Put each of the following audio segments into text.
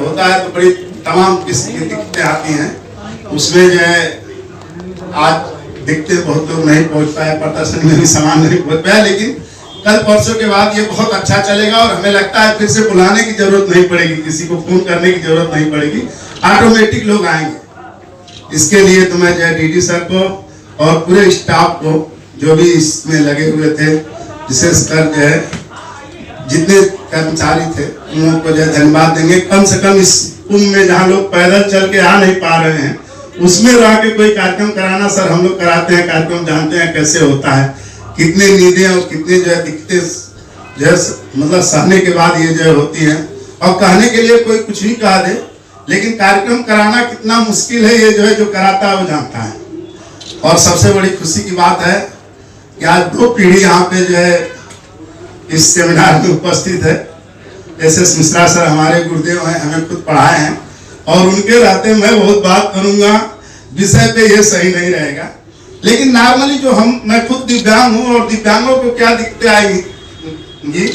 होता है तो बड़ी तमाम किस्म की दिक्कतें आती हैं। उसमें जो है आज दिखते बहुत लोग नहीं पहुंच पाए, प्रदर्शन में भी सामान नहीं पहुंच पाया, लेकिन कल परसों के बाद ये बहुत अच्छा चलेगा और हमें लगता है फिर से बुलाने की जरूरत नहीं पड़ेगी, किसी को फोन करने की जरूरत नहीं पड़ेगी, ऑटोमेटिक लोग आएंगे। इसके लिए तो मैं जो है डीडी सर को और पूरे स्टाफ को जो भी इसमें लगे हुए थे, विशेषकर जो है जितने कर्मचारी थे उन लोगों को जो है धन्यवाद देंगे। कम से कम इस कुंभ में जहाँ लोग पैदल चल के आ नहीं पा रहे हैं उसमें रह के कोई कार्यक्रम कराना, सर हम लोग कराते हैं कार्यक्रम, जानते हैं कैसे होता है, कितनी नींदें और कितनी जो है दिक्कतें जो है मतलब सहने के बाद ये जो होती हैं। और कहने के लिए कोई कुछ भी कह दे, लेकिन कार्यक्रम कराना कितना मुश्किल है ये जो है जो कराता है वो जानता है। और सबसे बड़ी खुशी की बात है कि आज 2 पीढ़ी यहाँ पे जो है इस सेमिनार में उपस्थित है। एस मिश्रा सर हमारे गुरुदेव हैं, हमें खुद पढ़ाए हैं और उनके रहते मैं बहुत बात करूंगा विषय पे ये सही नहीं रहेगा, लेकिन नॉर्मली जो मैं खुद दिव्यांग हूँ और दिव्यांगों को क्या दिक्कतें आएंगी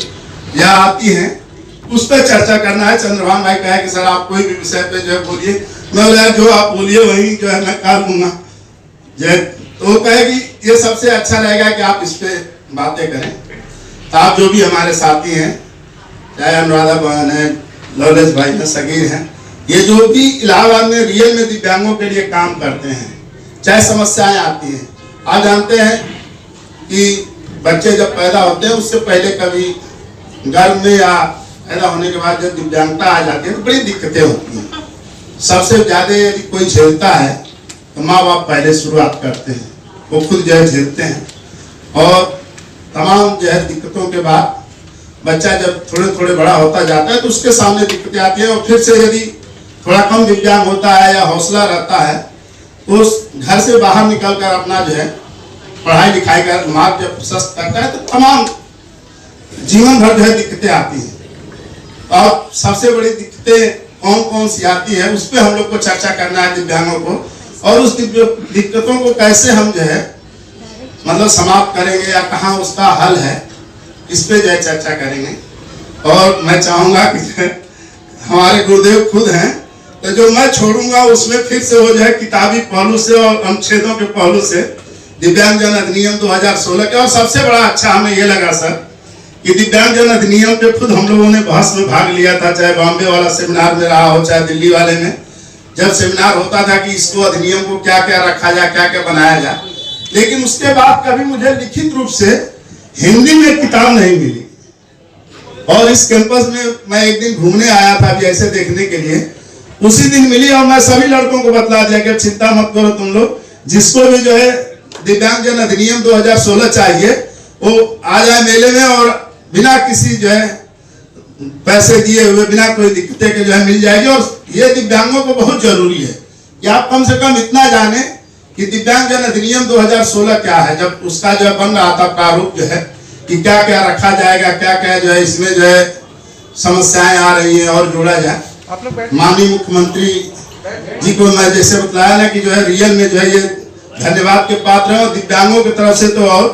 या आती हैं उस पर चर्चा करना है। चंद्रभान भाई कहा कि सर आप कोई भी विषय पे जो है बोलिए, मैं बोला जो आप बोलिए वही जो है मैं कर लूंगा। तो कहे कि ये सबसे अच्छा रहेगा कि आप इस पे बातें करें। तो आप जो भी हमारे साथी हैं, चाहे अनुराधा बहन है, लौलेश भाई है, सगीर हैं, ये जो भी इलाहाबाद में रियल में दिव्यांगों के लिए काम करते हैं, चाहे समस्याएं आती हैं। आप जानते हैं कि बच्चे जब पैदा होते हैं उससे पहले कभी गर्भ में या पैदा होने के बाद जब दिव्यांगता आ जाती है तो बड़ी दिक्कतें होती हैं। सबसे ज्यादा यदि कोई झेलता है तो माँ बाप पहले शुरुआत करते हैं, वो खुद जो है झेलते हैं और तमाम जो है दिक्कतों के बाद बच्चा जब थोड़े थोड़े बड़ा होता जाता है तो उसके सामने दिक्कतें आती हैं। और फिर से यदि थोड़ा कम दिव्यांग होता है या हौसला रहता है तो उस घर से बाहर निकल कर अपना जो है पढ़ाई लिखाई का मार्ग जब प्रशस्त करता है तो तमाम जीवन भर जो है दिक्कतें आती हैं। और सबसे बड़ी दिक्कतें कौन कौन सी आती है उस पर हम लोग को चर्चा करना है दिव्यांगों को, और उस दिक्कतों को कैसे हम जो है मतलब समाप्त करेंगे या कहाँ उसका हल है, इस पे जो है चर्चा करेंगे। और मैं चाहूंगा कि हमारे गुरुदेव खुद हैं तो जो मैं छोड़ूंगा उसमें फिर से हो जाए किताबी पहलू से और अनुच्छेदों के पहलू से दिव्यांगजन अधिनियम 2016 के। और सबसे बड़ा अच्छा हमें ये लगा सर कि दिव्यांगजन अधिनियम पे खुद हम लोगों ने बहस में भाग लिया था, चाहे बॉम्बे वाला सेमिनार में रहा हो चाहे दिल्ली वाले में, जब सेमिनार होता था कि इसको अधिनियम को क्या क्या रखा जाए, क्या क्या बनाया जाए, लेकिन उसके बाद कभी मुझे लिखित रूप से हिंदी में किताब नहीं मिली। और इस कैंपस में मैं एक दिन घूमने आया था अभी ऐसे देखने के लिए, उसी दिन मिली और मैं सभी लड़कों को बतला दिया कि चिंता मत करो तुम लोग, जिसको भी जो है दिव्यांगजन अधिनियम 2016 चाहिए वो आ जाए मेले में और बिना किसी जो है पैसे दिए हुए, बिना कोई दिक्कतें के जो है मिल जाएगी। और ये दिव्यांगों को बहुत जरूरी है कि आप कम से कम इतना जाने कि दिव्यांगजन अधिनियम 2016 क्या है। जब उसका जो बन रहा था प्रारूप जो है कि क्या क्या रखा जाएगा, क्या क्या जो है इसमें जो है समस्याएं आ रही हैं और जोड़ा जाए। माननीय मुख्यमंत्री जी को मैं जैसे बताया ना कि जो है रियल में जो है ये धन्यवाद के पात्र हैं, और दिव्यांगों की तरफ से तो और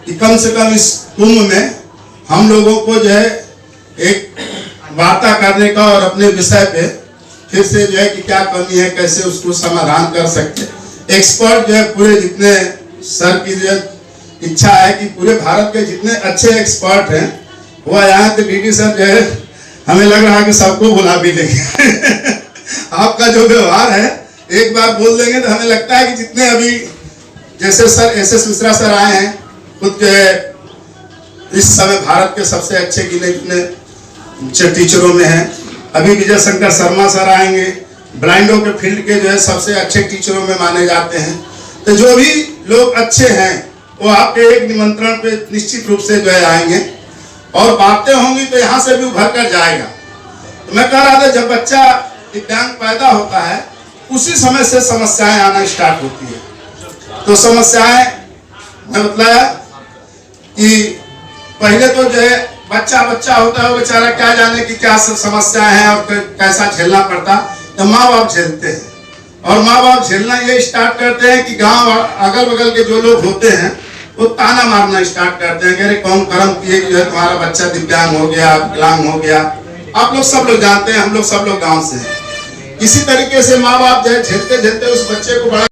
कि कम से कम इस कुंभ में हम लोगों को जो है एक वार्ता करने का और अपने विषय पे फिर से जो है कि क्या कमी है, कैसे उसको समाधान कर सकते हैं। एक्सपर्ट जो है पूरे जितने सर की जो इच्छा है कि पूरे भारत के जितने अच्छे एक्सपर्ट हैं वो यहाँ के डीडी सर जो है हमें लग रहा है कि सबको बुला भी लेंगे। आपका जो व्यवहार है एक बार बोल देंगे तो हमें लगता है कि जितने अभी जैसे सर एस मिश्रा सर आए हैं, खुद जो है इस समय भारत के सबसे अच्छे गिने चुने टीचरों में हैं। अभी विजय शंकर शर्मा सर आएंगे, ब्लाइंडों के फील्ड के जो है सबसे अच्छे टीचरों में माने जाते हैं। तो जो भी लोग अच्छे हैं वो आपके एक निमंत्रण पे निश्चित रूप से जो है आएंगे और बातें होंगी तो यहाँ से भी उभर कर जाएगा। तो मैं कह रहा था जब बच्चा दिव्यांग पैदा होता है उसी समय से समस्याएं आना स्टार्ट होती है। तो समस्याएं मैं बताया कि पहले तो जो है बच्चा होता है वो बेचारा क्या जाने कि क्या समस्याएं हैं और कैसा झेलना पड़ता, तो माँ बाप झेलते हैं। और माँ बाप झेलना ये स्टार्ट करते हैं कि गांव अगल बगल के जो लोग होते हैं वो ताना मारना स्टार्ट करते हैं कि अरे कौन कर्म किए कि जो है तुम्हारा बच्चा दिव्यांग हो गया, विकलांग हो गया, आप लोग सब लोग जानते हैं, हम लोग सब लोग गांव से हैं। इसी तरीके से माँ बाप जो है झेलते झेलते उस बच्चे को बड़ा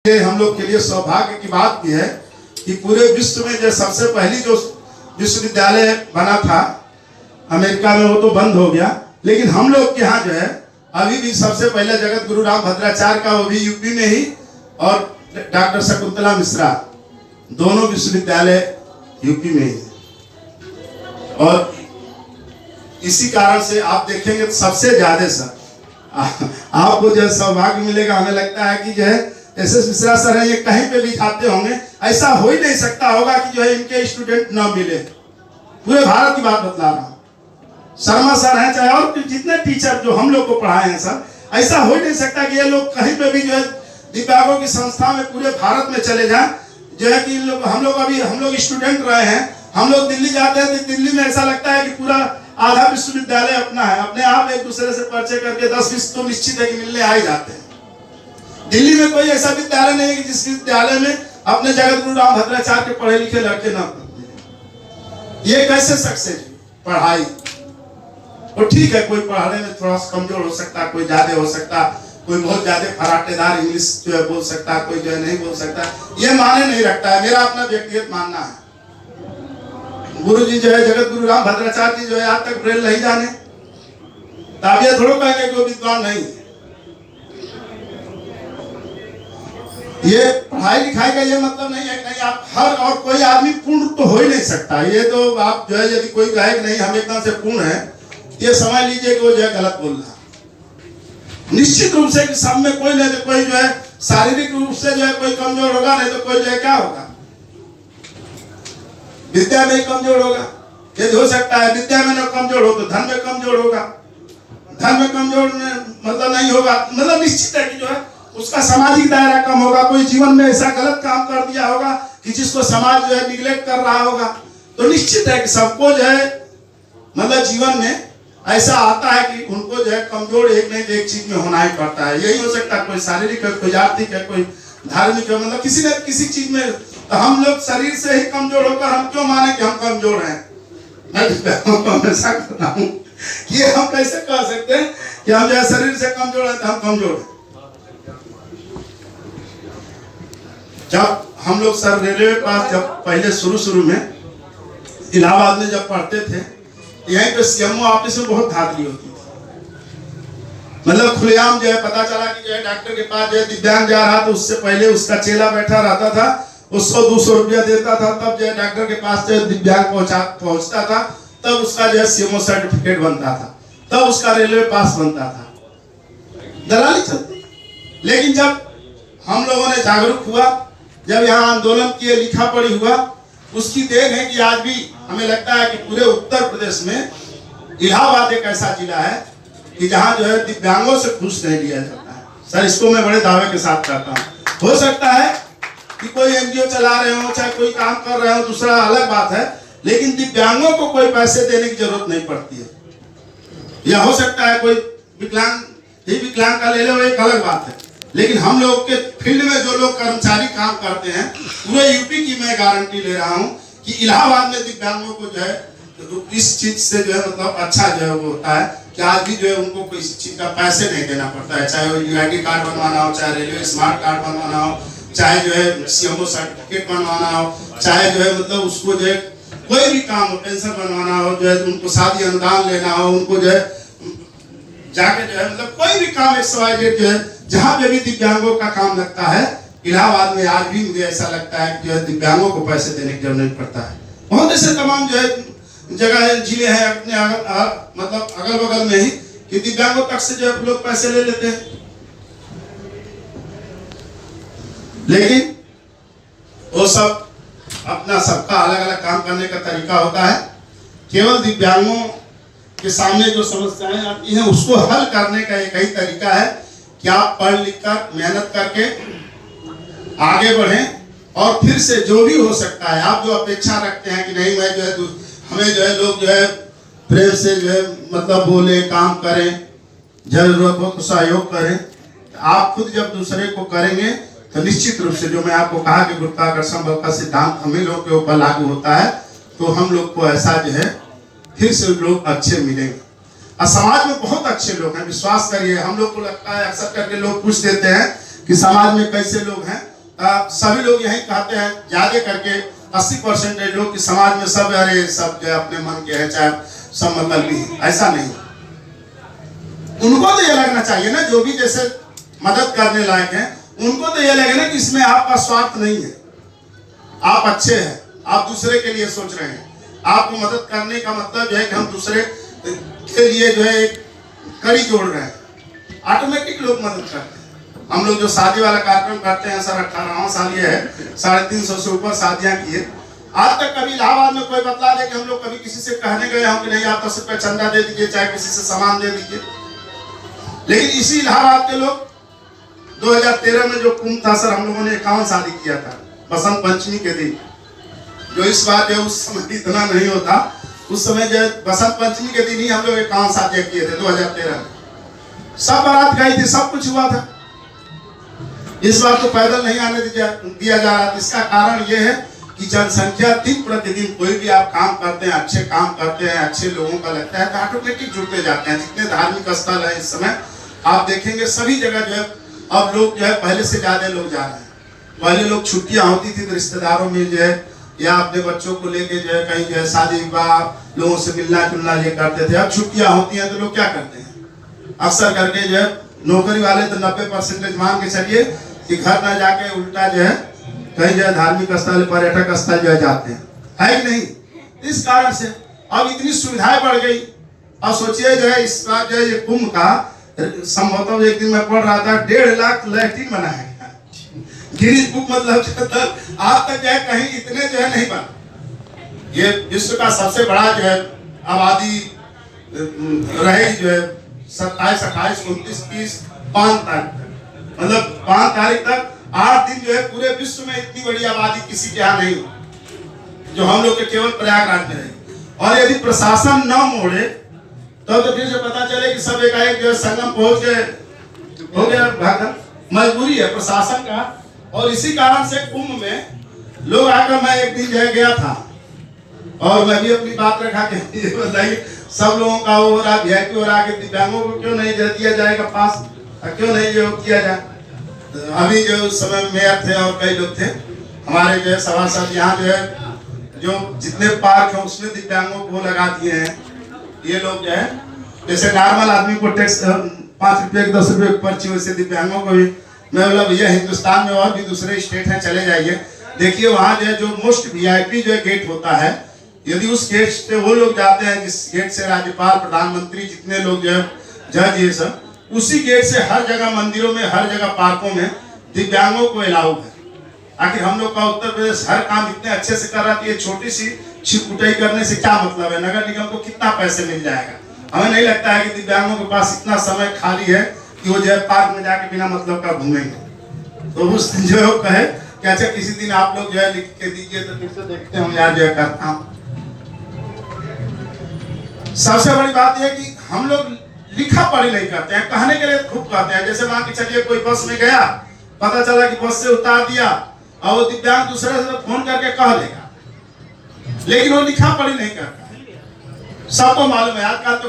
ये हम लोग के लिए सौभाग्य की बात भी है कि पूरे विश्व में जो सबसे पहली जो विश्वविद्यालय बना था अमेरिका में, वो तो बंद हो गया, लेकिन हम लोग के यहाँ जो है अभी भी सबसे पहले जगत गुरु राम भद्राचार्य का, वो भी यूपी में ही, और डॉक्टर शकुंतला मिश्रा, दोनों विश्वविद्यालय यूपी में ही। और इसी कारण से आप देखेंगे तो सबसे ज्यादा सर आपको जो सौभाग्य मिलेगा, हमें लगता है कि जो है एस.एस. मिश्रा सर है, ये कहीं पे भी जाते होंगे, ऐसा हो ही नहीं सकता होगा कि जो है इनके स्टूडेंट ना मिले। पूरे भारत की बात बतला रहा हूँ। शर्मा सर हैं, चाहे और जितने टीचर जो हम लोग को पढ़ाए हैं सर, ऐसा हो ही नहीं सकता कि ये लोग कहीं पे भी जो है दिव्यांगों की संस्था में पूरे भारत में चले जाएं। जो है कि हम लोग स्टूडेंट रहे हैं, हम लोग दिल्ली जाते हैं तो दिल्ली में ऐसा लगता है कि पूरा आधा विश्वविद्यालय अपना है, अपने आप एक दूसरे से परिचय करके 10-20 तो निश्चित है कि मिलने आ ही जाते हैं। दिल्ली में कोई ऐसा विद्यालय नहीं है कि जिस विद्यालय में अपने जगत गुरु राम भद्राचार्य के पढ़े लिखे लड़के न पढ़ते। ये कैसे सक्सेस पढ़ाई, वो ठीक है, कोई पढ़ाने में थोड़ा सा कमजोर हो सकता, कोई ज्यादा हो सकता, कोई बहुत ज्यादा फराटेदार इंग्लिश जो है बोल सकता, कोई जो है नहीं बोल सकता, ये माने नहीं रखता है, मेरा अपना व्यक्तिगत मानना है। गुरु जी जो है जगत गुरु राम भद्राचार्य जी जो है आज तक ब्रेल नहीं जाने, तब ये थोड़ा कहेंगे कि वो विद्वान नहीं। ये पढ़ाई लिखाई का ये मतलब नहीं है कि नहीं आप हर और कोई आदमी पूर्ण तो हो ही नहीं सकता। ये तो आप जो है यदि कोई कहे कि नहीं हम एकदम से पूर्ण है, ये समझ लीजिए कि वो जो है गलत बोल रहा है। निश्चित रूप से कि सब में कोई नहीं तो कोई जो है शारीरिक रूप से जो है कोई कमजोर होगा, नहीं तो कोई जो है क्या होगा, विद्या में ही कमजोर होगा। यदि हो सकता है विद्या में न कमजोर हो तो धन में कमजोर होगा, धन में कमजोर मतलब नहीं होगा, मतलब निश्चित है कि जो है उसका सामाजिक दायरा कम होगा, कोई जीवन में ऐसा गलत काम कर दिया होगा कि जिसको समाज जो है निगलेक्ट कर रहा होगा। तो निश्चित है कि सबको जो है मतलब जीवन में ऐसा आता है कि उनको जो है कमजोर एक नहीं एक चीज में होना ही पड़ता है। यही हो सकता है, कोई शारीरिक है, कोई आर्थिक है, कोई धार्मिक है, मतलब किसी न किसी चीज में। तो हम लोग शरीर से ही कमजोर होकर हम क्यों माने कि हम कमजोर हैं? मैं हमेशा कहता हूँ ये हम कैसे कह सकते हैं कि हम जो है शरीर से कमजोर है तो हम कमजोर हैं। जब हम लोग सर रेलवे पास जब पहले शुरू में इलाहाबाद में जब पढ़ते थे, यहीं पे सीएमओ ऑफिस में बहुत धांधली होती थी। मतलब खुलेआम जो है पता चला कि जो है डॉक्टर के पास जो है दिव्यांग जा रहा, तो उससे पहले उसका चेला बैठा रहता था, 100-200 रुपया देता था, तब जो है डॉक्टर के पास जो है दिव्यांग पहुंचता था, तब उसका जो है सीएमओ सर्टिफिकेट बनता था, तब उसका रेलवे पास बनता था। दलाली चलती। लेकिन जब हम लोगों ने जागरूक हुआ, जब यहाँ आंदोलन किए, लिखा पढ़ी हुआ, उसकी देन है कि आज भी हमें लगता है कि पूरे उत्तर प्रदेश में इलाहाबाद एक ऐसा जिला है कि जहाँ जो है दिव्यांगों से घूस नहीं लिया जाता है। सर इसको मैं बड़े दावे के साथ कहता हूँ। हो सकता है कि कोई एनजीओ चला रहे हो, चाहे कोई काम कर रहे हो, दूसरा अलग बात है, लेकिन दिव्यांगों को कोई पैसे देने की जरूरत नहीं पड़ती है। या हो सकता है कोई विकलांग का ले लो, एक अलग बात है, लेकिन हम लोग के फील्ड में जो लोग कर्मचारी काम करते हैं, पूरे यूपी की मैं गारंटी ले रहा हूं कि इलाहाबाद में दिव्यांगों को जो है इस चीज से जो है मतलब अच्छा जो है वो होता है कि आज भी जो है उनको कोई चीज का पैसे नहीं देना पड़ता है, चाहे वो यूआईडी कार्ड बनवाना हो, चाहे रेलवे स्मार्ट कार्ड बनवाना हो, चाहे जो है सीएमओ सर्टिफिकेट बनवाना हो, चाहे जो है मतलब उसको जो है कोई भी काम हो, पेंशन बनवाना हो, जो है उनको शादी अनुदान लेना हो, उनको जो है जाके जो है मतलब कोई भी काम XYZ जो है जहाँ पे भी दिव्यांगों का काम लगता है, इलाहाबाद में आज भी मुझे ऐसा लगता है कि जो है दिव्यांगों को पैसे देने की जरूरत नहीं पड़ता है। बहुत ऐसे तमाम जो है जगह जिले हैं अपने मतलब अगल बगल में ही कि दिव्यांगों तक से जो है लोग पैसे ले लेते हैं। लेकिन वो सब अपना सबका अलग अलग काम करने का तरीका होता है। केवल दिव्यांगों के सामने जो समस्याएं आती हैं उसको हल करने का एक ही तरीका है कि आप पढ़ लिख कर मेहनत करके आगे बढ़ें, और फिर से जो भी हो सकता है, आप जो अपेक्षा रखते हैं कि नहीं मैं जो है हमें जो है लोग जो है प्रेम से जो है मतलब बोले, काम करें, जरूरत हो तो सहयोग करें, आप खुद जब दूसरे को करेंगे तो निश्चित रूप से जो मैं आपको कहा कि गुरुत्वाकर्षण बल का सिद्धांत हम ही लोगों के ऊपर लागू होता है, तो हम लोग को ऐसा जो है फिर से लोग अच्छे मिलेंगे। और समाज में बहुत अच्छे लोग हैं, विश्वास करिए। हम लोग को लगता है अक्सर करके लोग पूछ देते हैं कि समाज में कैसे लोग हैं, सभी लोग यही कहते हैं, ज्यादा करके 80% लोग कि समाज में सब अरे सब जो अपने मन के है, चाहे सब मतलब भी है। ऐसा नहीं, उनको तो ये लगना चाहिए ना, जो भी जैसे मदद करने लायक है उनको तो ये लगे ना कि इसमें आपका स्वार्थ नहीं है, आप अच्छे हैं, आप दूसरे के लिए सोच रहे हैं। आपको मदद करने का मतलब है कि हम दूसरे के लिए जो है एक कड़ी जोड़ रहे हैं, ऑटोमेटिक लोग मदद करते हैं। हम लोग जो शादी वाला कार्यक्रम करते हैं सर, 18वां साल ये है, 350 से ऊपर शादियां की है। आज तक कभी इलाहाबाद में कोई बतला दे कि हम लोग कभी किसी से कहने गए हम कि नहीं आप 10 रुपये चंदा दे दीजिए, चाहे किसी से सामान दे दीजिए। लेकिन इसी इलाहाबाद के लोग 2013 में जो कुंभ था सर, हम लोगों ने 51 शादी किया था बसंत पंचमी के दिन। जो इस बार जो उस समय इतना नहीं होता, उस समय जो बसंत पंचमी के दिन ही हम लोग 51 शादियां किए थे 2013 में। सब बारात गई थी, सब कुछ हुआ था। इस बार तो पैदल नहीं आने दिया जा रहा। इसका कारण यह है कि जनसंख्या दिन प्रतिदिन, कोई भी आप काम करते हैं, अच्छे काम करते हैं, अच्छे लोगों का लगता है तो ऑटोमेटिक जुड़ते जाते हैं। जितने धार्मिक स्थल है इस समय आप देखेंगे सभी जगह जो है अब लोग जो है पहले से ज्यादा लोग जा रहे हैं। पहले लोग छुट्टियां होती थी तो रिश्तेदारों में जो है या अपने बच्चों को लेके जो है कहीं जो है शादी विवाह लोगों से मिलना जुलना ये करते थे। अब छुट्टियां होती हैं तो लोग क्या करते हैं, अक्सर करके जो है नौकरी वाले तो 90% मान के चलिए कि घर न जाके उल्टा जो है कहीं जो है धार्मिक स्थल पर्यटक स्थल जो है जाते हैं, है कि नहीं। इस कारण से अब इतनी सुविधाएं बढ़ गई। अब सोचिए जो है इस बार जो है ये कुंभ का संभवतः एक दिन मैं पढ़ रहा था 1.5 लाख लैट्रिन बना है गिनीज बुक, मतलब आज तक जो है कहीं इतने जो है नहीं बना। ये विश्व का सबसे बड़ा जो है आबादी रहेगी जो है 27, 28, 29, 30, 5 तारीख, मतलब 5 तारीख तक 8 दिन जो है पूरे विश्व में इतनी बड़ी आबादी किसी के यहाँ नहीं जो हम लोग के केवल प्रयागराज में रहेगी। और यदि प्रशासन न मोड़े तो फिर से पता चले कि सब एकाएक जो है संगम पहुंच गए, हो गया। मजबूरी है प्रशासन का। और इसी कारण से कुंभ में लोग आकर, मैं एक दिन जो है गया था और मैं भी अपनी बात रखा के बताइए सब लोगों का हो रहा VIP हो रहा कि दिव्यांगों को क्यों नहीं दिया जाएगा पास, क्यों नहीं जो किया जाए। तो अभी जो उस समय मेयर थे और कई लोग थे हमारे जो है सभासद, यहाँ जो है जो जितने पार्क है उसमें दिव्यांगों को लगा दिए हैं। ये लोग जो है जैसे नॉर्मल आदमी को टैक्स 5 रुपये 10 रुपये पर्ची, वैसे दिव्यांगों को भी। मैं बोला भैया हिंदुस्तान में और भी दूसरे स्टेट हैं, चले जाइए, देखिए वहाँ जो है जो मोस्ट VIP जो है गेट होता है, यदि उस गेट से वो लोग जाते हैं जिस गेट से राज्यपाल प्रधानमंत्री जितने लोग जो है जज ये सब, उसी गेट से हर जगह मंदिरों में, हर जगह पार्कों में दिव्यांगों को अलाउ है। आखिर हम लोग का उत्तर प्रदेश हर काम इतने अच्छे से कर रहा है, छोटी सी छिपुटाई करने से क्या मतलब है। नगर निगम को कितना पैसे मिल जाएगा। हमें नहीं लगता है कि दिव्यांगों के पास इतना समय खाली है कि वो जो है पार्क में जाके बिना मतलब का घूमेंगे। तो उस दिन जो है कहे कि अच्छा किसी दिन आप लोग जो है लिख के दीजिए तो फिर से देखते हैं यार जो है करता हूँ। सबसे बड़ी बात यह कि हम लोग लिखा पढ़ी नहीं करते हैं, कहने के लिए खूब कहते हैं। जैसे मान के चलिए कोई बस में गया, पता चला कि बस से उतार दिया और वो दिव्यांग दूसरे से फोन करके कह देगा, लेकिन वो लिखा पढ़ी नहीं करता। सबको मालूम है आजकल तो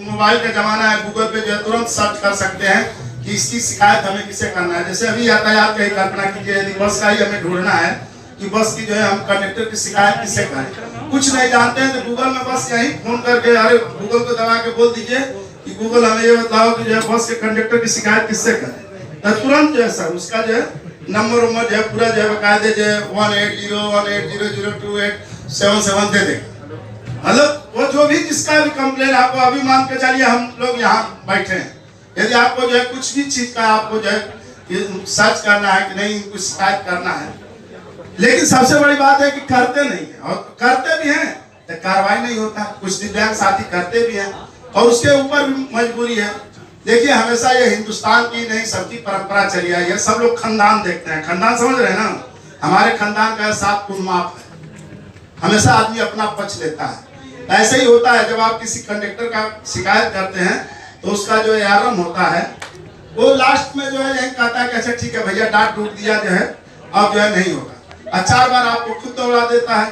मोबाइल का जमाना है, गूगल पे जो है तुरंत सर्च कर सकते हैं कि इसकी शिकायत हमें किसे करना है। जैसे अभी यातायात का ही कल्पना कीजिए, यदि बस का ही हमें ढूंढना है कि बस की जो है हम कंडक्टर की शिकायत किससे करें, कुछ नहीं जानते हैं तो गूगल में बस यही फोन करके, अरे गूगल को दबा के बोल दीजिए कि गूगल हमें ये बताओ कि जो है बस के कंडक्टर की शिकायत किससे करें, तो तुरंत जो है सर उसका जो है नंबर जो है पूरा जो है कायदे जो है 18018028777 दे देगा। मतलब वो जो भी जिसका भी कंप्लेन आपको, अभी मान के चलिए हम लोग यहाँ बैठे हैं, यदि आपको जो है कुछ भी चीज का आपको जो है सर्च करना है कि नहीं इनको शिकायत करना है, लेकिन सबसे बड़ी बात है कि करते नहीं है। और करते भी हैं तो कार्रवाई नहीं होता। कुछ दिव्यांग साथी करते भी हैं और उसके ऊपर भी मजबूरी है। देखिए हमेशा ये हिंदुस्तान की नहीं सबकी परंपरा चली आई है, सब लोग खानदान देखते हैं। खानदान समझ रहे हैं ना, हमारे खानदान का 7 कुल माफ है, हमेशा आदमी अपना पक्ष लेता है। ऐसे ही होता है जब आप किसी कंडक्टर का शिकायत करते हैं तो उसका जो ARM होता है वो लास्ट में जो है यही कहता है कि अच्छा ठीक है भैया डांट डूट दिया जो है अब जो है नहीं होगा, और 4 बार आपको खुद दौड़ा देता है।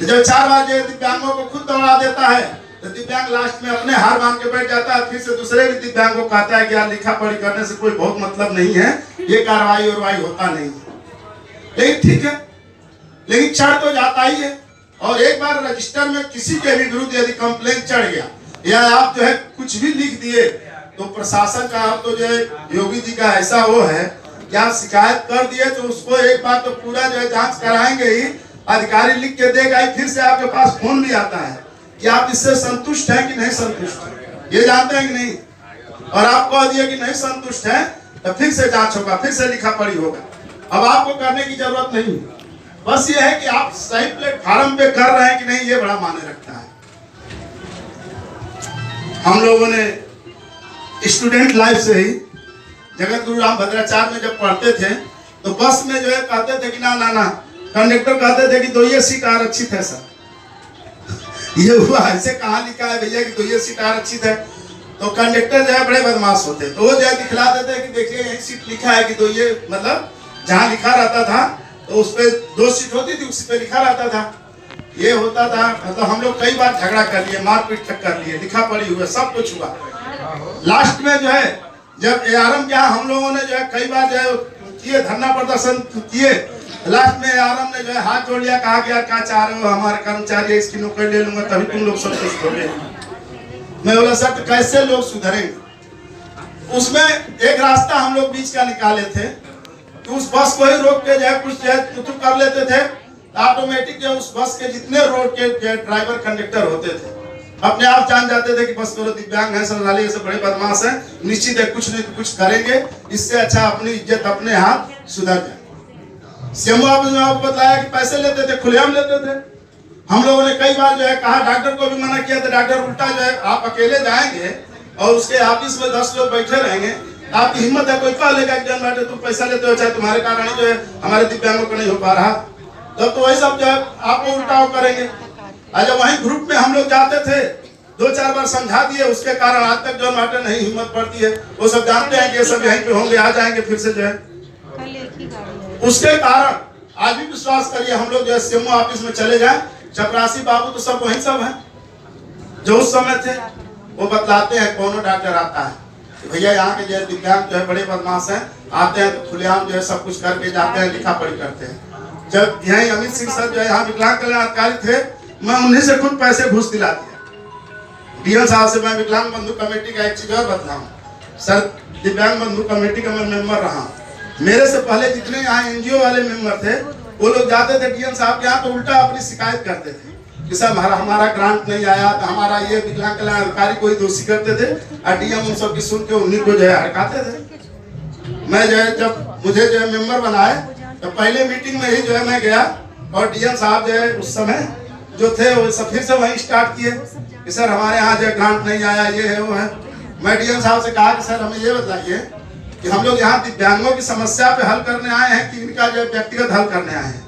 तो जब 4 बार जो दिव्यांगों को खुद दौड़ा देता है तो दिव्यांग लास्ट में अपने हार मान के बैठ जाता है, फिर से दूसरे भी दिव्यांग को कहता है कि यार लिखा पढ़ी करने से कोई बहुत मतलब नहीं है, ये कार्रवाई और होता नहीं, लेकिन ठीक है, लेकिन चढ़ तो जाता ही है। और एक बार रजिस्टर में किसी के भी विरुद्ध यदि कंप्लेन चढ़ गया या आप जो है कुछ भी लिख दिए, तो प्रशासन का आप तो जो है योगी जी का ऐसा वो है कि आप शिकायत कर दिए तो उसको एक बार तो पूरा जो है जांच कराएंगे ही, अधिकारी लिख के देगा ही, फिर से आपके पास फोन भी आता है कि आप इससे संतुष्ट हैं कि नहीं संतुष्ट हैं, ये जानते हैं कि नहीं, और आप कह दिए कि नहीं संतुष्ट है तो फिर से जांच होगा, फिर से लिखा पढ़ी होगा। अब आपको करने की जरूरत नहीं, बस ये है कि आप सही प्लेटफार्म पे कर रहे हैं कि नहीं, ये बड़ा मायने रखता है। हम लोगों ने स्टूडेंट लाइफ से ही जगत गुरु राम भद्राचार्य में जब पढ़ते थे तो बस में जो है कहते थे कि ना ना ना, कंडक्टर कहते थे कि 2 सीट आरक्षित है सर। ये हुआ ऐसे कहाँ लिखा है भैया कि 2 सीट आरक्षित है, तो कंडक्टर जो है बड़े बदमाश होते, तो वो जो है दिखला देते कि देखिए यही सीट लिखा है कि 2, मतलब जहाँ लिखा रहता था तो उस पे 2 सीट होती थी, उसी पे लिखा रहता था। ये होता था, मतलब हम लोग कई बार झगड़ा कर लिए, मारपीट तक कर लिए, लिखा पढ़ी हुआ सब कुछ हुआ। लास्ट में जो है जब ARM के हम लोगों ने जो है कई बार जो है किए, धरना प्रदर्शन किए, लास्ट में ARM ने जो है हाथ जोड़ लिया, कहा कि यार क्या चाह रहे हो, हमारे कर्मचारी इसकी नौकरी ले लूंगा तभी तुम लोग संतुष्ट होगे। मैं बोला सर तो कैसे लोग सुधरेंगे। उसमें एक रास्ता हम लोग बीच का निकाले थे कि उस बस को ही रोक के जो है कुछ जो है कर लेते थे, ऑटोमेटिक जो उस बस के जितने रोड के ड्राइवर कंडक्टर होते थे अपने आप जान जाते थे कि बस करो दिव्यांग है, सरदारी से बड़े बदमाश है, निश्चित है कुछ नहीं कुछ करेंगे, इससे अच्छा अपनी इज्जत अपने हाथ सुधर जाए। सीएमओ ऑफिस में आपको बताया कि पैसे लेते थे, खुलेआम लेते थे। हम लोगों ने कई बार जो है कहा, डॉक्टर को भी मना किया था, डॉक्टर उल्टा जो है आप अकेले जाएंगे और उसके ऑफिस में 10 लोग बैठे रहेंगे, आपकी हिम्मत है कोई कह लेगा कि जन बैठे तुम पैसा लेते हो, चाहे तुम्हारे कारण जो है हमारे दिव्यांगों को नहीं हो पा रहा, तब तो वही सब जो है आपको उल्टा करेंगे। आज वही ग्रुप में हम लोग जाते थे, 2-4 बार समझा दिए, उसके कारण आज तक जो माटे नहीं हिम्मत पड़ती है, वो सब जानते हैं कि ये सब यहीं पे होंगे, आ जाएंगे फिर से जो है। उसके कारण आज भी विश्वास करिए, हम लोग जो है सीएमओ ऑफिस में चले जाए, चपरासी बाबू तो सब वही सब है जो उस समय थे, वो बतलाते हैं कौन डॉक्टर आता है भैया यहाँ के जो है दिव्यांग जो है बड़े बदमाश हैं, आते हैं तो खुलेआम जो है सब कुछ करके जाते हैं, लिखा पढ़ी करते हैं। जब यही अमित सिंह सर जो है यहाँ विकलांग कल्याण अधिकारी थे, मैं उन्हीं से खुद पैसे घूस दिला दिया। डीएल साहब से मैं विकलांग बंधु कमेटी का एक चीज और बतलाऊं, सर दिव्यांग बंधु कमेटी का मैं मेंबर रहा, मेरे से पहले जितने यहाँ एनजीओ वाले मेंबर थे वो लोग जाते थे डीएम साहब के यहाँ तो उल्टा अपनी शिकायत करते थे कि सर हमारा ग्रांट नहीं आया, तो हमारा ये विकलांग कल्याण अधिकारी को ही दोषी करते थे और डीएम उन सब की सुन के उन्हीं को जो है हड़काते थे। मैं जो है जब मुझे जो है मेंबर बनाए तो पहले मीटिंग में ही जो है मैं गया और डीएम साहब जो है उस समय जो थे वो सब फिर से वहीं स्टार्ट किए कि सर हमारे यहाँ जो ग्रांट नहीं आया, ये है वो है। मैं डीएम साहब से कहा कि सर हमें ये बताइए कि हम लोग यहाँ दिव्यांगों की समस्या पे हल करने आए हैं कि इनका जो व्यक्तिगत हल करने आए हैं।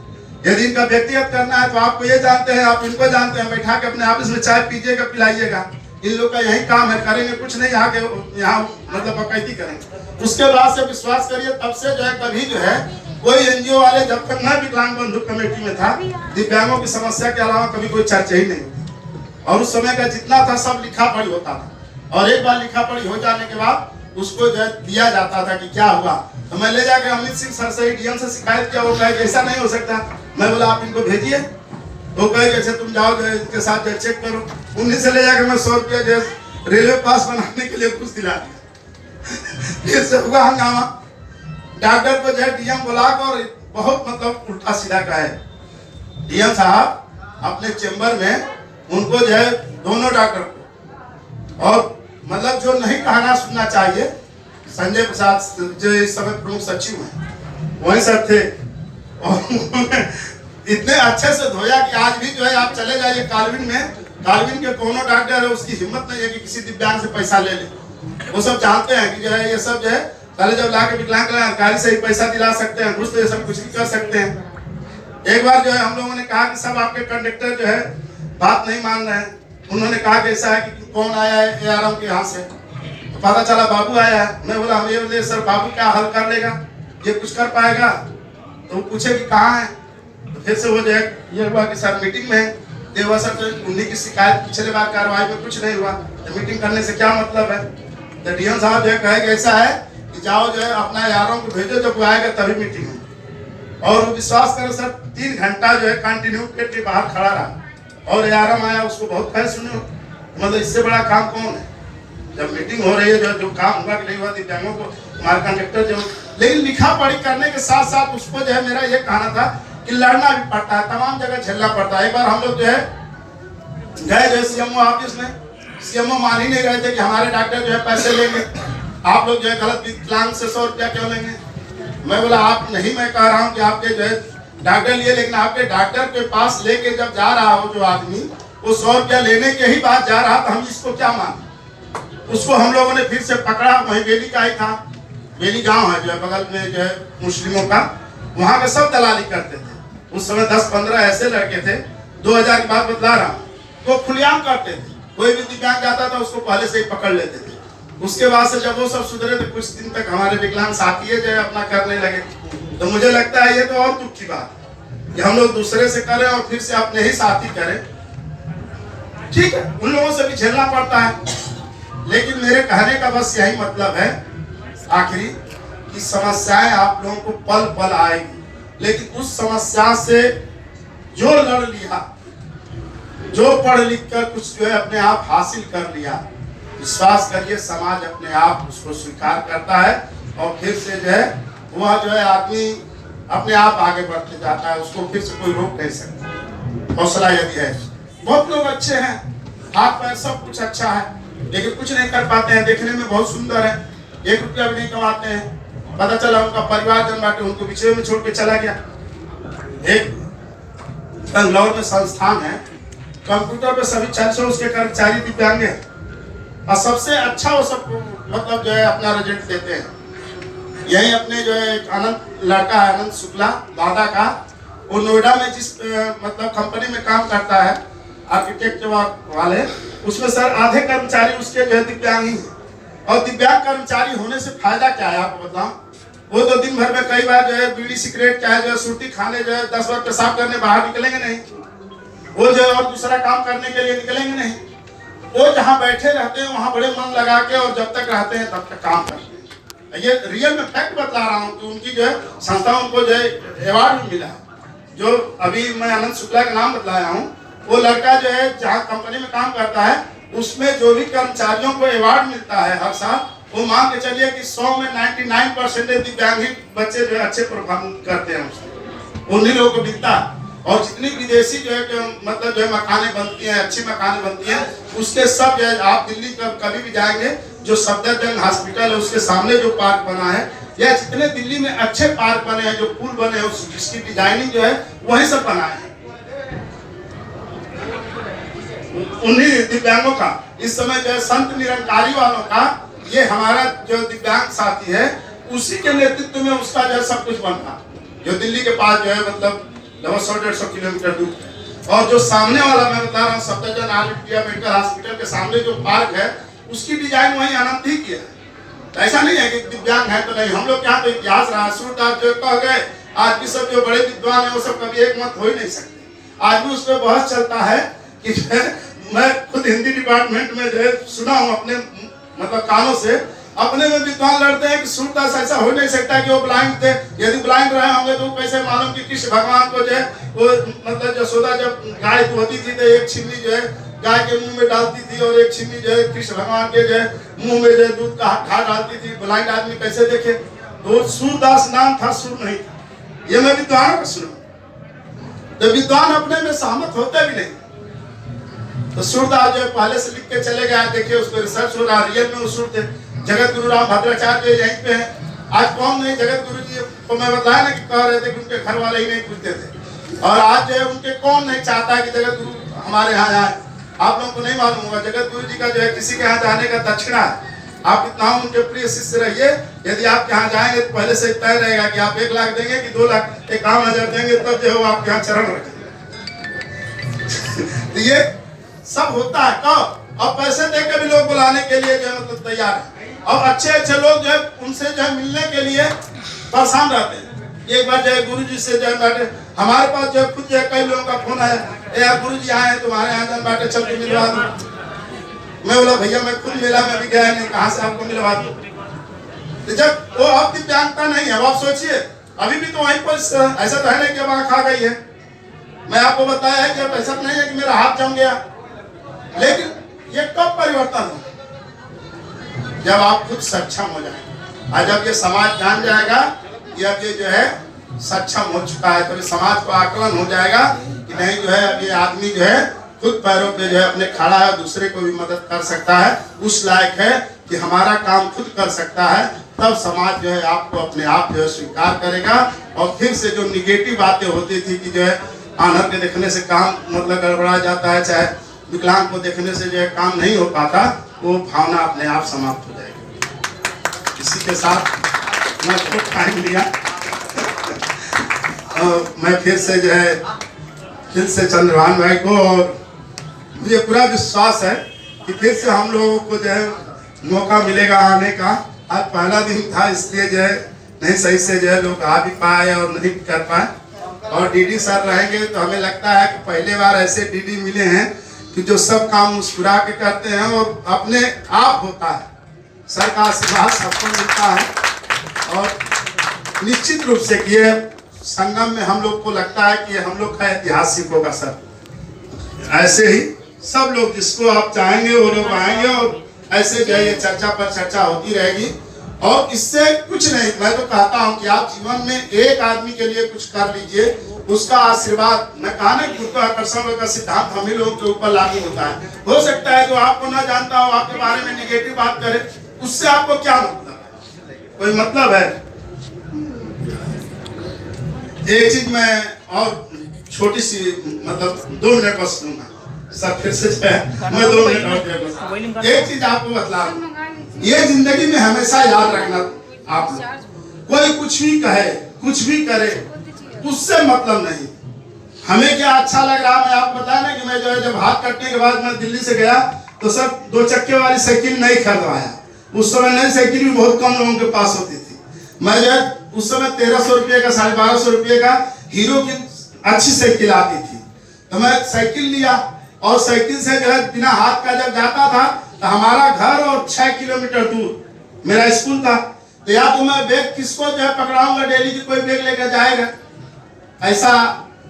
यदि इनका व्यक्तिगत करना है तो आपको ये जानते हैं, आप इनको जानते हैं, बैठा के अपने ऑफिस में चाय पीजिएगा, पिलाइएगा, इन लोग का यही काम है, करेंगे कुछ नहीं, यहाँ मतलब बकैती करेंगे। उसके बाद से विश्वास करिए तब से जो है कभी जो है कोई एनजीओ वाले, जब तक मैं विकलांग बंधु कमेटी में था, दिव्यांगों की समस्या के अलावा कभी कोई चर्चा ही नहीं होती। और उस समय का जितना था सब लिखा पढ़ी होता था, और एक बार लिखा पढ़ी हो जाने के बाद उसको जो है दिया जाता था कि क्या हुआ। तो मैं ले जाकर अमित सिंह सर से डीएम से शिकायत किया, वो कहे ऐसा नहीं हो सकता। मैं बोला आप इनको भेजिए, वो कहे जैसे तुम जाओ जो इनके साथ जो चेक करो। उन्हीं से ले जाकर मैं 100 रुपया जो रेलवे पास बनाने के लिए कुछ दिला दिया। फिर से हुआ हंगामा, डॉक्टर को जो है डीएम बुलाकर और बहुत मतलब उल्टा सीधा कहे। डीएम साहब अपने चेम्बर में उनको जो है दोनों डॉक्टर को, और मतलब जो नहीं कहना सुनना चाहिए, संजय प्रसाद जो इस समय प्रमुख सचिव हैं वही सब थे, और इतने अच्छे से धोया कि आज भी जो है आप चले जाइए कालविन में, कालविन के कोनो डॉक्टर है उसकी हिम्मत नहीं है कि किसी दिव्यांग से पैसा ले ले। वो सब जानते हैं कि जो है ये सब जो है पहले जब लाके विकलांग कल्याण अधिकारी से ही पैसा दिला सकते हैं, घूस तो ये सब कुछ भी कर सकते हैं। एक बार जो है हम लोगों ने कहा कि सब आपके कंडक्टर जो है बात नहीं मान रहे हैं। उन्होंने कहा कि ऐसा है कि कौन आया है ARM के यहाँ से, तो पता चला बाबू आया है। मैं बोला हम ये बोले सर बाबू क्या हल कर लेगा, ये कुछ कर पाएगा? तो वो पूछे कि कहाँ है, तो फिर से वो जो है ये हुआ कि सर मीटिंग में है। देवा सर तो उन्हीं की शिकायत, पिछले बार कार्रवाई में कुछ नहीं हुआ, तो मीटिंग करने से क्या मतलब है। तो डीएम साहब जो है कहे कि ऐसा है कि जाओ जो है अपना यारों को भेजो, जब वो आएगा तभी मीटिंग होगी। और विश्वास करो सर 3 घंटा जो है कंटिन्यू पेट के बाहर खड़ा रहा और यारम आया, उसको बहुत फैल सुने। मतलब इससे बड़ा काम कौन है? जब मीटिंग हो रही है, जो काम हुआ कि नहीं हुआ दिव्यांगों को, हमारे कंडक्टर जो, लेकिन लिखा पढ़ी करने के साथ साथ उसको जो है मेरा ये कहना था कि लड़ना भी पड़ता है, तमाम जगह झेलना पड़ता है। एक बार हम लोग जो है गए जो सीएमओ ऑफिस में, सीएमओ मान ही नहीं रहे थे कि हमारे डॉक्टर जो है पैसे लेंगे, आप लोग जो है गलत विकलांग से 100 रुपया क्यों लेंगे। मैं बोला आप नहीं, मैं कह रहा हूँ कि आपके जो है डॉक्टर लिए, लेकिन आपके डॉक्टर के पास लेके जब जा रहा हो जो आदमी, वो 100 रुपया लेने के ही बाद जा रहा, तो हम इसको क्या माने। उसको हम लोगों ने फिर से पकड़ा, वही बेली का ही था, बेली गांव है जो है बगल में जो है मुस्लिमों का, वहाँ के सब दलाली करते थे। उस समय 10-15 ऐसे लड़के थे, 2000 की बात बतला रहा हूँ, वो खुलेआम करते थे। कोई भी दिव्यांग जाता था उसको पहले से ही पकड़ लेते थे। उसके बाद से जब वो सब सुधरे तो कुछ दिन तक हमारे विकलांग साथी जो है अपना करने लगे। तो मुझे लगता है ये तो और दुख की बात है कि हम लोग दूसरे से करें और फिर से अपने ही साथी करें। ठीक है, उन लोगों से भी झेलना पड़ता है, लेकिन मेरे कहने का बस यही मतलब है आखिरी कि समस्याएं आप लोगों को पल पल आएगी, लेकिन उस समस्या से जो लड़ लिया, जो पढ़ लिख कर कुछ जो है अपने आप हासिल कर लिया, विश्वास करिए समाज अपने आप उसको स्वीकार करता है और फिर से जो है वह जो है आदमी अपने आप आगे बढ़ते जाता है, उसको फिर से कोई रोक नहीं सकता। हौसला यदि है, बहुत लोग अच्छे हैं, हाथ पैर सब कुछ अच्छा है, लेकिन कुछ नहीं कर पाते हैं। देखने में बहुत सुंदर है, 1 रुपया भी नहीं कमाते हैं। पता चला उनका परिवार जन बाटे उनको पीछे में छोड़ के चला गया। एक बंगलौर में संस्थान है, कंप्यूटर पे सभी 400 उसके कर्मचारी दिव्यांग हैं और सबसे अच्छा वो सब मतलब जो है अपना रिजल्ट देते हैं। यही अपने जो है आनंद लड़का है, आनंद शुक्ला दादा का, वो नोएडा में जिस मतलब कंपनी में काम करता है आर्किटेक्ट वाले, उसमें सर आधे कर्मचारी उसके जो है दिव्यांग ही हैं। और दिव्यांग कर्मचारी होने से फायदा क्या है आपको बताऊं? वो तो दिन भर में कई बार जो है बीड़ी सिगरेट चाहे जो है सुर्ती खाने जो है 10 बार पेशाब करने बाहर निकलेंगे नहीं, वो जो है और दूसरा काम करने के लिए निकलेंगे नहीं। वो जहाँ बैठे रहते हैं वहाँ बड़े मन लगा के और जब तक रहते हैं तब तक काम करते हैं। ये रियल में फैक्ट बतला रहा हूँ कि उनकी जो है संस्था उनको जो है अवार्ड भी मिला है। जो अभी मैं आनंद शुक्ला का नाम बतलाया हूँ, वो लड़का जो है जहाँ कंपनी में काम करता है, उसमें जो भी कर्मचारियों को अवार्ड मिलता है हर साल, वो मान के चलिए कि 100 में 99% दिव्यांग बच्चे जो है अच्छे परफॉर्म करते हैं, उसमें उन्हीं लोगों को मिलता है। और जितनी विदेशी जो है मतलब जो है मकाने बनती हैं, अच्छी मकाने बनती हैं, उसके सब जो है आप दिल्ली कभी भी जाएंगे, जो सफदरजंग हॉस्पिटल है उसके सामने जो पार्क बना है, या जितने दिल्ली में अच्छे पार्क बने हैं, जो पुल बने हैं, जिसकी डिजाइनिंग जो है वही सब बनाए हैं उन्हीं दिव्यांगों का। इस समय जो है संत निरंकारी वालों का ये हमारा जो दिव्यांग साथी है, उसी के नेतृत्व में उसका जो है सब कुछ बन रहा, जो दिल्ली के पास जो है मतलब 100-150 किलोमीटर दूर है। और जो सामने वाला मैं बता रहा हूँ Safdarjung all India medical hospital के सामने जो पार्क है, उसकी डिजाइन वही आनंद ही किया है। ऐसा नहीं है कि दिव्यांग है तो नहीं, हम लोग यहाँ तो इतिहास रहा, सूरदास जो कह गए, आज भी सब जो बड़े विद्वान है वो सब कभी एक मत हो ही नहीं सकते। आज भी उस पर बहस चलता है कि मैं खुद हिंदी डिपार्टमेंट में जो है सुना हूँ अपने मतलब कानों से, अपने में विद्वान लड़ते हैं कि सूरदास ऐसा हो नहीं सकता कि वो ब्लाइंड थे। यदि ब्लाइंड रहे होंगे तो कैसे मालूम कि कृष्ण भगवान को जो है वो मतलब यशोदा जब गाय दुहती थी तो एक छिन्नी जो है गाय के मुंह में डालती थी और एक छिन्नी जो है कृष्ण भगवान के जो है मुंह में जो है दूध का घा डालती थी। ब्लाइंड आदमी कैसे देखे? तो सूरदास नाम था, सूर नहीं था। ये मैं विद्वानों का सुना, तो विद्वान अपने में सहमत होते भी नहीं। तो सूरदास जो है पहले से लिख के चले गए, देखिए उस पर रिसर्च हो रहा, रियल में वो सूर थे। जगत गुरु राम भद्राचार्य यहीं पे हैं। आज कौन नहीं, जगत गुरु जी को मैं बताया ना कि कह रहे थे कि उनके घर वाले ही नहीं पूछते थे, और आज जो है उनके कौन नहीं चाहता है कि जगत गुरु हमारे यहाँ आए। आप लोगों को नहीं मालूम होगा, जगत गुरु जी का जो है किसी के यहाँ जाने का दक्षिणा है। आप कितना उनके प्रिय शिष्य रहिए, यदि आप यहाँ जाएंगे तो पहले से तय रहेगा कि आप 1 लाख देंगे कि 2 लाख, 51,000 देंगे, तब जो है आपके यहाँ चरण रखेंगे। तो ये सब होता है कब? अब पैसे देकर भी लोग बुलाने के लिए जो है मतलब तैयार है, और अच्छे अच्छे लोग जो है उनसे जो है मिलने के लिए परेशान रहते हैं। एक बार जो है गुरु जी से जो है बैठे, हमारे पास जो है खुद जो है कई लोगों का फोन आया, यार गुरु जी आए हैं तुम्हारे यहाँ, जन बैठे चल के मिलवा दो। मैं बोला भैया मैं खुद मेला में भी गया नहीं, कहाँ से आपको मिलवा दूं? तो जब वो अब दिव्यांगता नहीं है। अब आप सोचिए, अभी भी तो वहीं पर ऐसा तो है नहीं कि अब आँख आ गई है। मैं आपको बताया है कि अब ऐसा नहीं है कि मेरा हाथ जम गया, लेकिन ये कब परिवर्तन हो? जब आप खुद सक्षम हो जाएंगे। और जब ये समाज जान जाएगा कि अब ये जो है सक्षम हो चुका है, तो समाज को आकलन हो जाएगा कि नहीं जो है अब ये आदमी जो है खुद पैरों पे जो है अपने खड़ा है, दूसरे को भी मदद कर सकता है, उस लायक है कि हमारा काम खुद कर सकता है। तब समाज जो है आपको अपने आप जो है स्वीकार करेगा। और फिर से जो निगेटिव बातें होती थी कि जो है आनर के देखने से काम मतलब गड़बड़ा जाता है, चाहे विकलांग को देखने से जो है काम नहीं हो पाता, वो भावना अपने आप समाप्त हो जाएगी। इसी के साथ मैं बहुत टाइम लिया, मैं फिर से जो है फिर से चंद्रभान भाई को, और मुझे पूरा विश्वास है कि फिर से हम लोगों को जो है मौका मिलेगा आने का। आज पहला दिन था, इसलिए जो है नहीं सही से जो है लोग आ भी पाए और नहीं कर पाए। और डीडी सर रहेंगे तो हमें लगता है कि पहले बार ऐसे डीडी मिले हैं कि जो सब काम मुस्कुरा के करते हैं और अपने आप होता है। सर का आशीर्वाद सबको मिलता है। और निश्चित रूप से कि संगम में हम लोग को लगता है कि हम लोग का ऐतिहासिक होगा सर। ऐसे ही सब लोग जिसको आप चाहेंगे वो लोग आएंगे, और ऐसे जो है ये चर्चा पर चर्चा होती रहेगी। और इससे कुछ नहीं, मैं तो कहता हूँ कि आप जीवन में एक आदमी के लिए कुछ कर लीजिए, उसका आशीर्वाद, मैं कहा ना गुरुत्वाकर्षण का सिद्धांत हम ही लोगों के ऊपर लागू होता है। हो सकता है जो आपको ना जानता हो, आपके बारे में निगेटिव बात करे, उससे आपको क्या मतलब है? कोई मतलब है? एक चीज मैं और छोटी सी मतलब 2 मिनट बस दूंगा सर, फिर से मैं 2 मिनट और एक चीज आपको बतला, ये जिंदगी में हमेशा याद रखना, आप लोग कोई कुछ भी कहे कुछ भी करे उससे मतलब नहीं। हमें क्या अच्छा लग रहा, मैं आपको बताया ना कि मैं जो है जब हाथ कटने के बाद मैं दिल्ली से गया तो सर 2 चक्के वाली साइकिल नहीं खरीदवाया। उस समय नई साइकिल भी बहुत कम लोगों के पास होती थी। मैं जो है उस समय 1300 रुपये का 1250 रुपये का हीरो की अच्छी साइकिल आती थी, तो मैं साइकिल लिया। और साइकिल से जो है बिना हाथ का जब जाता था तो हमारा घर और 6 किलोमीटर दूर मेरा स्कूल था। तो या तो मैं बैग किसको जो है पकड़ाऊंगा डेली की, कोई बैग लेकर जाएगा? ऐसा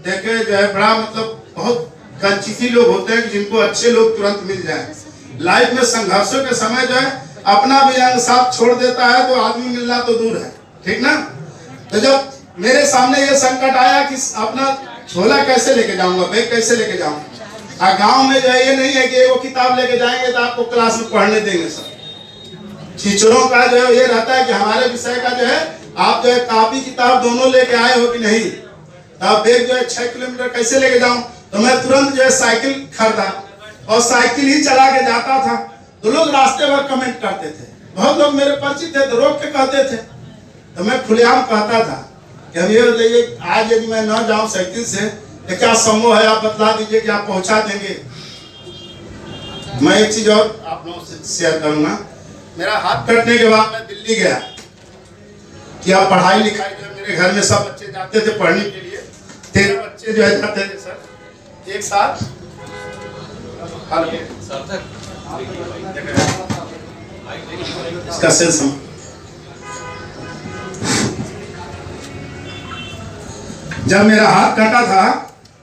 देखे जो है बड़ा मतलब बहुत कंचिती लोग होते हैं जिनको अच्छे लोग तुरंत मिल जाए। लाइफ में संघर्षों के समय जो है अपना भी अंग साथ छोड़ देता है तो आदमी मिलना तो दूर है, ठीक ना? तो जब मेरे सामने ये संकट आया कि अपना झोला कैसे लेके जाऊंगा, बैग कैसे लेके जाऊंगा। गांव में जो है ये नहीं है कि वो किताब लेके जाएंगे तो आपको क्लास में पढ़ने देंगे। सर टीचरों का जो है ये रहता है कि हमारे विषय का जो है आप जो है कॉपी किताब दोनों लेके आए हो कि नहीं, तो आप बैग जो है 6 किलोमीटर कैसे लेके जाऊं। तो मैं तुरंत जो है साइकिल खरीदा और साइकिल ही चला के जाता था। तो लोग रास्ते भर कमेंट करते थे, बहुत लोग मेरे परिचित थे तो रोक के कहते थे। तो मैं खुलेआम कहता था कि अब ये बताइए आज यदि मैं न जाऊं साइकिल से तो क्या संभव है, आप बतला दीजिए कि आप पहुंचा देंगे। मैं एक चीज और आप लोगों से शेयर करूंगा। मेरा हाथ कटने के बाद मैं दिल्ली गया कि आप पढ़ाई लिखाई जो मेरे घर में सब बच्चे जाते थे पढ़ने के लिए, 13 बच्चे जो है जाते थे सर एक साथ। इसका सेंस जब मेरा हाथ कटा था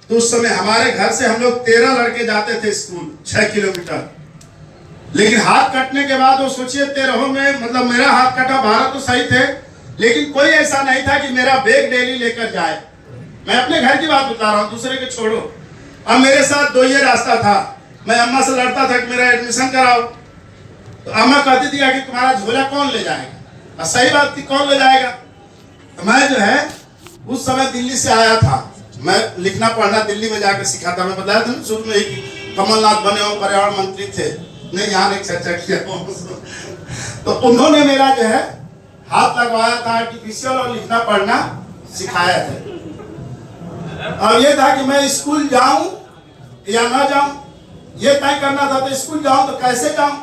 तो उस समय हमारे घर से हम लोग 13 लड़के जाते थे स्कूल 6 किलोमीटर। लेकिन हाथ कटने के बाद वो सोचिए 13 में मतलब मेरा हाथ कटा, 12 तो सही थे, लेकिन कोई ऐसा नहीं था कि मेरा बैग डेली लेकर जाए। मैं अपने घर की बात बता रहा हूँ, दूसरे के छोड़ो। अब मेरे साथ 2 ये रास्ता था। मैं अम्मा से लड़ता था कि मेरा एडमिशन कराओ, तो अम्मा कहती थी कि तुम्हारा झोला कौन ले जाएगा, और सही बात थी कौन ले जाएगा। तो मैं जो है उस समय दिल्ली से आया था, मैं लिखना पढ़ना दिल्ली में जाकर सीखा था। मैं बताया था ना शुरू में ही कमलनाथ बने हो पर्यावरण मंत्री थे, नहीं यहाँ नहीं चर्चा किया। तो उन्होंने मेरा जो है हाथ लगवाया था, आर्टिफिशियल और लिखना पढ़ना सिखाया था। और ये था कि मैं स्कूल जाऊं या ना जाऊं, ये तय करना था। तो स्कूल जाऊं तो कैसे जाऊं,